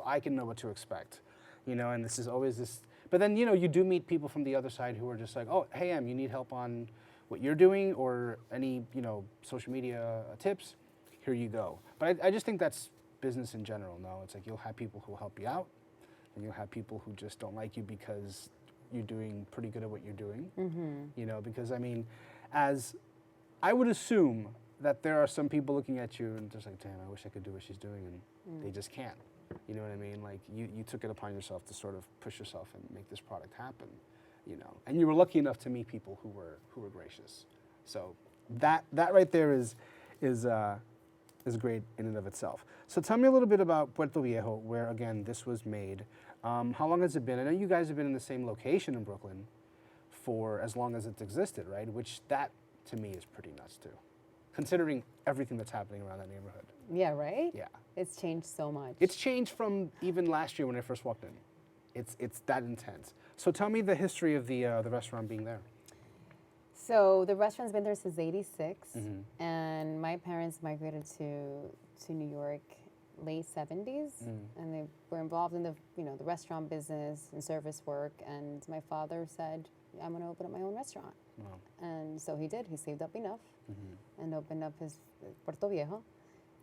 I can know what to expect? You know, and this is always this, but then, you know, you do meet people from the other side who are just like, oh, hey, you need help on what you're doing or any, you know, social media tips, here you go. But I just think that's business in general, no? It's like you'll have people who help you out, and you'll have people who just don't like you because you're doing pretty good at what you're doing. You know, because I mean, as I would assume that there are some people looking at you and just like, damn, I wish I could do what she's doing, and they just can't. You know what I mean? Like you took it upon yourself to sort of push yourself and make this product happen, you know. And you were lucky enough to meet people who were gracious. So that right there is great in and of itself. So tell me a little bit about Puerto Viejo, where again this was made. How long has it been? I know you guys have been in the same location in Brooklyn for as long as it's existed, right? Which that to me is pretty nuts too, considering everything that's happening around that neighborhood.
Yeah, right?
Yeah.
It's changed so much.
It's changed from even last year when I first walked in. It's that intense. So tell me the history of the restaurant being there.
So the restaurant's been there since '86, and my parents migrated to New York late '70s, and they were involved in the the restaurant business and service work. And my father said, "I'm going to open up my own restaurant."
Wow.
And so he did. He saved up enough and opened up his Puerto Viejo.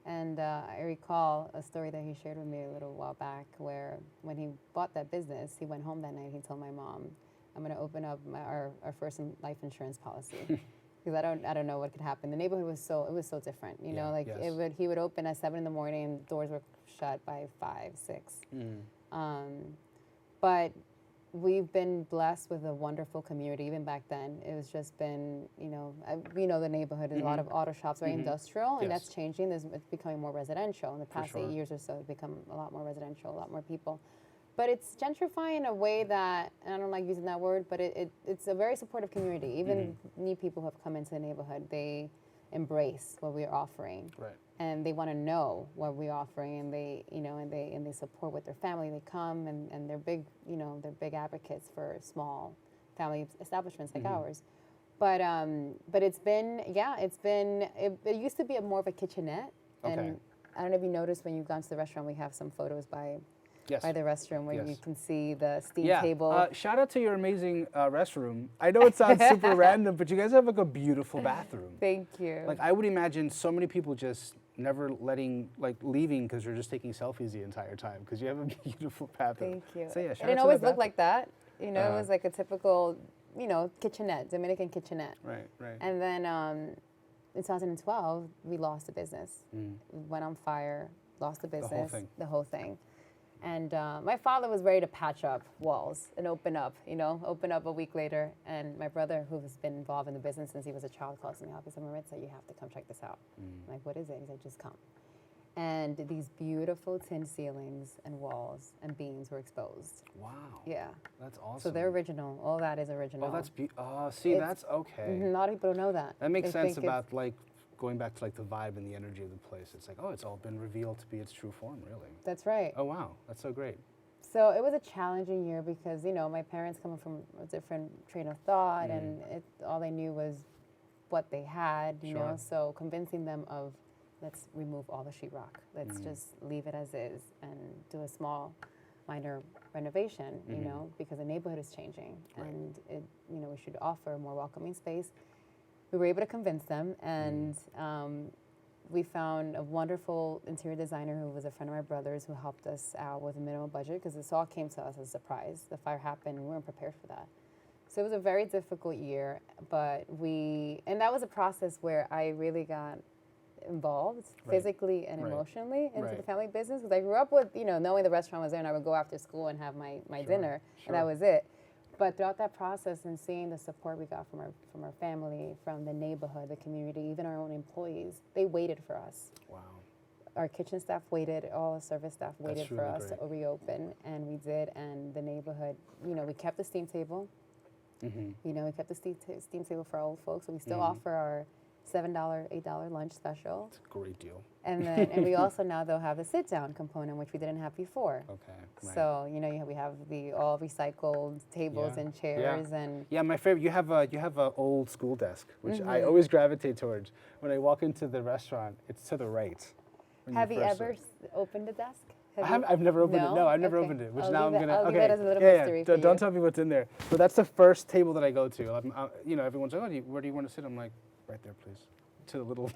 And I recall a story that he shared with me a little while back where when he bought that business, he went home that night, he told my mom, I'm going to open up our first life insurance policy. Because I don't know what could happen. The neighborhood was so different, you know, like he would open at 7 in the morning and doors were shut by 5, 6. But we've been blessed with a wonderful community. Even back then, it was just been, we know the neighborhood is a lot of auto shops, very industrial, and that's changing. It's becoming more residential. In the past 8 years or so, it's become a lot more residential, a lot more people. But it's gentrifying in a way that, and I don't like using that word, but it's a very supportive community. Even new people who have come into the neighborhood, they embrace what we're offering.
Right.
And they want to know what we're offering, and they support with their family. They come and they're big, they're big advocates for small family establishments like ours. But it's been, it used to be more of a kitchenette. And I don't know if you noticed when you've gone to the restaurant, we have some photos by the restroom where you can see the steam table.
Shout out to your amazing restroom. I know it sounds super random, but you guys have like a beautiful bathroom.
Thank you.
Like I would imagine so many people just never leaving because you're just taking selfies the entire time because you have a beautiful bathroom.
Thank you.
So yeah,
it didn't always look like that. It was like a typical, kitchenette, Dominican kitchenette.
Right.
And then in 2012, we lost the business. Went on fire, lost the business. The whole thing. And my father was ready to patch up walls and open up a week later. And my brother, who has been involved in the business since he was a child, calls me up. He said, Maritza, you have to come check this out. I'm like, what is it? He said, just come. And these beautiful tin ceilings and walls and beams were exposed.
Wow.
Yeah.
That's awesome.
So they're original. All that is original.
Oh, that's that's okay.
A lot of people don't know that.
That makes sense about going back to the vibe and the energy of the place. It's like, it's all been revealed to be its true form, really.
That's right.
Oh, wow. That's so great.
So it was a challenging year because, my parents coming from a different train of thought and all they knew was what they had, you know. So convincing them of, let's remove all the sheetrock. Let's just leave it as is and do a small, minor renovation, because the neighborhood is changing and we should offer a more welcoming space. We were able to convince them, and we found a wonderful interior designer who was a friend of my brother's who helped us out with a minimal budget because this all came to us as a surprise. The fire happened, and we weren't prepared for that. So it was a very difficult year, but and that was a process where I really got involved physically and emotionally into the family business because I grew up with, knowing the restaurant was there and I would go after school and have my dinner, and that was it. But throughout that process and seeing the support we got from our family, from the neighborhood, the community, even our own employees, they waited for us. Wow. Our kitchen staff waited, all the service staff waited for us to reopen, and we did. And the neighborhood, we kept the steam table. We kept the steam table for our old folks, so we still offer our $7, $8 lunch special.
It's a great deal.
And then, and we also now though have the sit-down component, which we didn't have before.
Okay. Right.
So we have the all recycled tables and chairs and.
Yeah, my favorite. You have a old school desk, which I always gravitate towards. When I walk into the restaurant, it's to the right.
Have you ever opened a desk?
I've never opened it. No, I've never
Okay.
opened it. Which
I'll
now I'm
leave
gonna.
I'll
Okay.
leave it as a little mystery for
Don't
you.
tell me what's in there. But that's the first table that I go to. Everyone's like, "Oh, where do you want to sit?" I'm like, "Right there, please." To the little.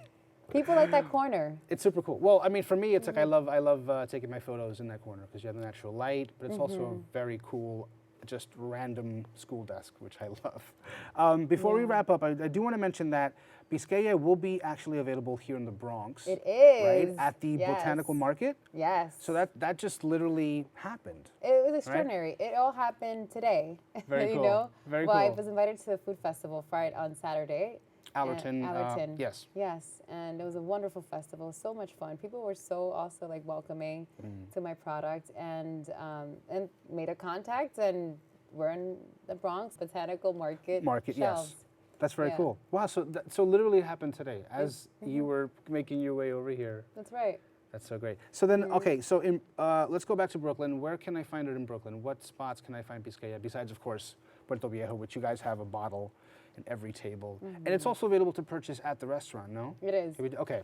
People like that corner.
It's super cool. Well, I mean, for me, it's like I love taking my photos in that corner because you have the natural light, but it's also a very cool, just random school desk, which I love. Before we wrap up, I do want to mention that Biscaya will be actually available here in the Bronx.
It is.
Right? At the Botanical Market.
Yes.
So that just literally happened.
It was extraordinary. Right? It all happened today.
Very cool.
You know?
Very
well,
cool.
I was invited to the food festival on Saturday.
Allerton. Yes.
Yes, and it was a wonderful festival. So much fun. People were so also like welcoming to my product, and made a contact, and we're in the Bronx Botanical Market.
Shelves. Yes. That's very cool. Wow. So literally it happened today as you were making your way over here.
That's right.
That's so great. So then, okay. So let's go back to Brooklyn. Where can I find it in Brooklyn? What spots can I find Biscaya besides, of course, Puerto Viejo, which you guys have a bottle in every table. And it's also available to purchase at the restaurant, no?
It is.
Okay.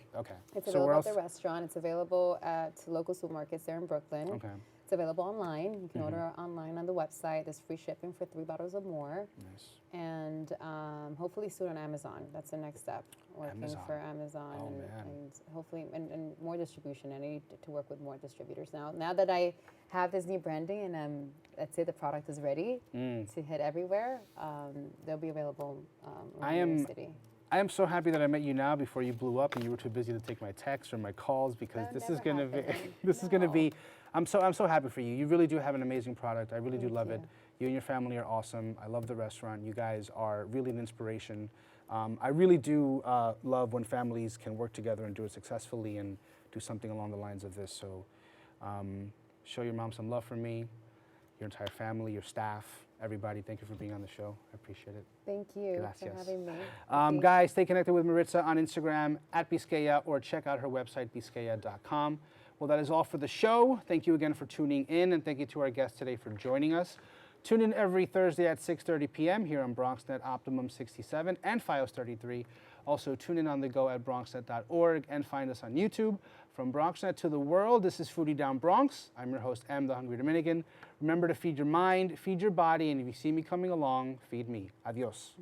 It's available at the restaurant. It's available at local supermarkets there in Brooklyn. Okay. It's available online. You can order online on the website. There's free shipping for 3 bottles or more. Nice. And hopefully soon on Amazon. That's the next step. Working for Amazon and hopefully and more distribution. I need to work with more distributors now. Now that I have this new branding and let's say the product is ready to hit everywhere, they'll be available around the city. I am so happy that I met you now before you blew up and you were too busy to take my texts or my calls because this is going to be I'm so happy for you. You really do have an amazing product. I really do love it. You and your family are awesome. I love the restaurant. You guys are really an inspiration. I really do love when families can work together and do it successfully and do something along the lines of this. So show your mom some love for me, your entire family, your staff, everybody. Thank you for being on the show. I appreciate it. Thank you for having me.
Guys, stay connected with Maritza on Instagram @Biscaya or check out her website, biscaya.com. Well, that is all for the show. Thank you again for tuning in, and thank you to our guest today for joining us. Tune in every Thursday at 6:30 p.m. here on BronxNet Optimum 67 and Fios 33. Also, tune in on the go at bronxnet.org and find us on YouTube. From BronxNet to the world, this is Foodie Down Bronx. I'm your host, the Hungry Dominican. Remember to feed your mind, feed your body, and if you see me coming along, feed me. Adios.